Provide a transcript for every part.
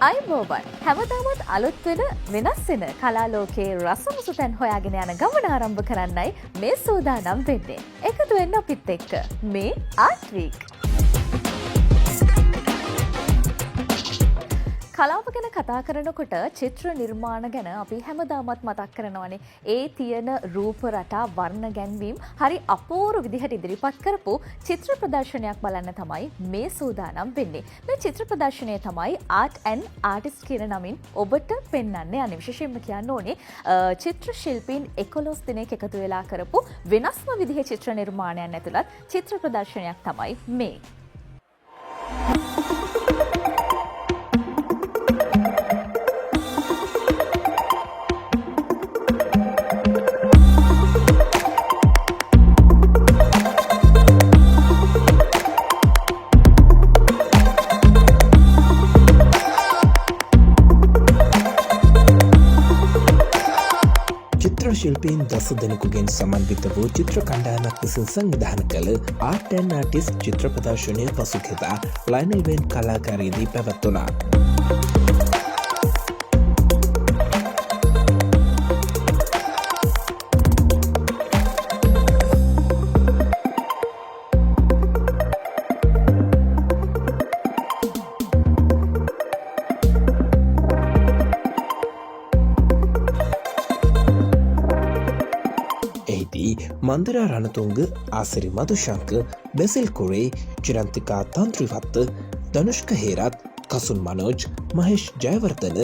අයිබෝවන් හැමදාමත් අලුත් වෙන වෙනස් වෙන කලාලෝකයේ රසමුසු තැන් හොයාගෙන යන ගමන ආරම්භ කරන්නයි මේ සූදානම් වෙන්නේ. එකතු වෙන්න අපිත් එක්ක මේ ආර්ට් වීක්. කලාව ගැන කතා කරනකොට චිත්‍ර නිර්මාණ ගැන අපි හැමදාමත් මතක් කරනවානේ. ඒ තියෙන රූප රටා වර්ණ ගැන්වීම් හරි අපූර්ව විදිහට ඉදිරිපත් කරපු චිත්‍ර ප්‍රදර්ශනයක් බලන්න තමයි මේ සූදානම් වෙන්නේ. මේ චිත්‍ර ප්‍රදර්ශනය තමයි ආර්ට් ඇන්ඩ් ආටිස්ට් කියන නමින් ඔබට පෙන්වන්නේ. අනේ විශේෂයෙන්ම කියන්න ඕනේ චිත්‍ර ශිල්පීන් 11 දිනක එකතු වෙලා කරපු වෙනස්ම විදිහේ චිත්‍ර නිර්මාණයන් ඇතුළත් චිත්‍ර ප්‍රදර්ශනයක් තමයි මේ. ශිල්පීන් දස දෙනෙකුගෙන් සමන්විත වූ චිත්‍ර කණ්ඩායමක් විසින් සංවිධානය කළ ආර්ට් ඇන්ඩ් ආටිස්ට් චිත්‍ර ප්‍රදර්ශනය පසුගියදා ලයනල් වෙන් කලාකාරියේදී පැවැත්වුණා. මන්දිරා රණතුංග, ආසිරි මදුශංක, බෙසිල් කුරේ, චිරන්තිකා තන්ත්‍රිවත්ත, ධනුෂ්ක හේරත්, කසුන් මනෝජ්, මහේෂ් ජයවර්ධන,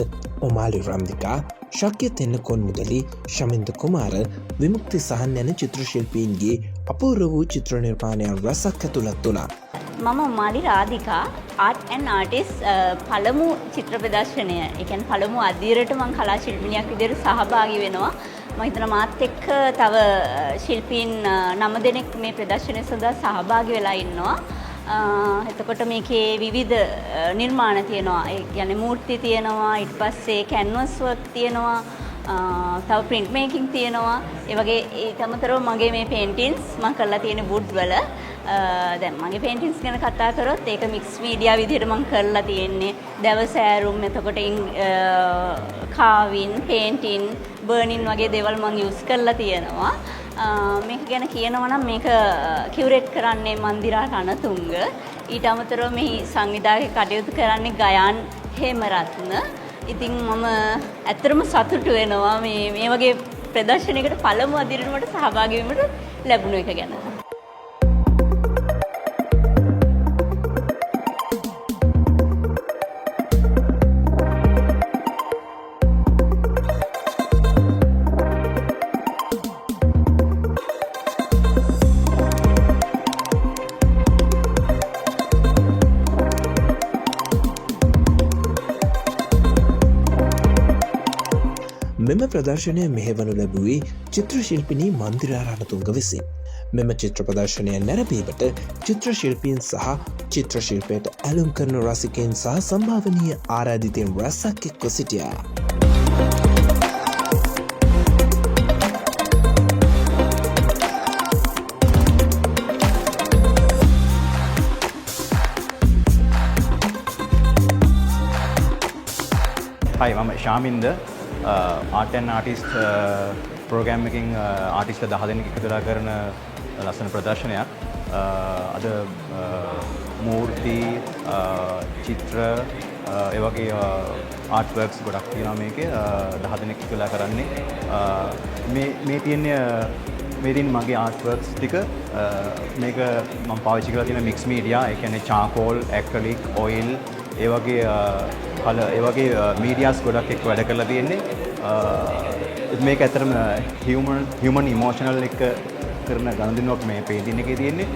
ඔමාලි රම්දිකා, ශක්‍ය තෙන්නකොන් මුදලි, ශමින්ද කුමාර, විමුක්ති සහන් යන චිත්‍ර ශිල්පීන්ගේ අපූර්ව වූ චිත්‍ර නිර්මාණයන් රසක් ඇතුළත් වුණා. මම මාලි රාධිකා ආර්ට් ඇන්ඩ් ආටිස්ට් පළමු චිත්‍ර ප්‍රදර්ශනය, ඒ කියන්නේ පළමු අදියරට මම කලා ශිල්පිනියක් විදිහට සහභාගී වෙනවා. මම හිතනවා මාත් එක්ක තව ශිල්පීන් 9 දෙනෙක් මේ ප්‍රදර්ශනය සඳහා සහභාගී වෙලා ඉන්නවා. එතකොට මේකේ විවිධ නිර්මාණ තියෙනවා. ඒ කියන්නේ මූර්ති තියෙනවා, ඊට පස්සේ කැන්වස් වර්ක් තියෙනවා, තව ප්‍රින්ට් මේකින් තියෙනවා. ඒ වගේ ඊට අමතරව මගේ මේ පේන්ටින්ග්ස් මම කරලා තියෙන වුඩ් වල දැන් මගේ පේන්ටින්ග්ස් ගැන කතා කරොත් ඒක මික්ස් මීඩියා විදිහට මම කරලා තියෙන්නේ. දවසෑරුම්, එතකොට කාවින්, පේන්ටින්, බර්නින් වගේ දේවල් මම යූස් කරලා තියෙනවා. මේක ගැන කියනවා නම් මේක කියුරේට් කරන්නේ මන්දිරා රණතුංග. ඊට අමතරව මේ සංවිධායක කටයුතු කරන්නේ ගයාන් හේමරත්න. ඉතින් මම ඇත්තටම සතුටු වෙනවා මේ වගේ ප්‍රදර්ශනයකට පළමු අදියරට මට සහභාගී වීමට ලැබුණ එක ගැන. මෙම ප්‍රදර්ශනය මෙහෙවනු ලැබුවේ චිත්‍ර ශිල්පිනී මන්දිරා රණතුංග විසින්. මෙම චිත්‍ර ප්‍රදර්ශනය නැරඹීමට චිත්‍ර ශිල්පීන් සහ චිත්‍ර ශිල්පයට ඇලුම් කරන රසිකයන් සහ සම්භාවනීය ආරාධිතයින් රැසක් එක්ව සිටියා. Hi, මම ශාමින්ද ආර්ට් ඇන්ඩ් ආටිස්ට් ප්‍රෝග්‍රෑම් එකකින් ආටිස්ට්ලා 10 දෙනෙක් එකතු වෙලා කරන ලස්සන ප්‍රදර්ශනයක්. අද මූර්ති, චිත්‍ර, ඒ වගේ ආර්ට් වර්ක්ස් ගොඩක් තියෙනවා මේකේ. 10 දෙනෙක් එකතු වෙලා කරන්නේ. මේ තියෙන මගේ ආර්ට් වර්ක්ස් ටික මේක මම පාවිච්චි කරලා තියෙන මික්ස් මීඩියා, ඒ කියන්නේ චාකෝල්, ඇක්‍රලික්, ඔයිල්, ඒ වගේ මීඩියාස් ගොඩක් එක්ක වැඩ කරලා තියෙන්නේ. මේක ඇත්තටම හියුමන් ඉමෝෂනල් එක කරන ගනුදෙනුවක් මේ පේන්ටින් එකේ තියෙන්නේ.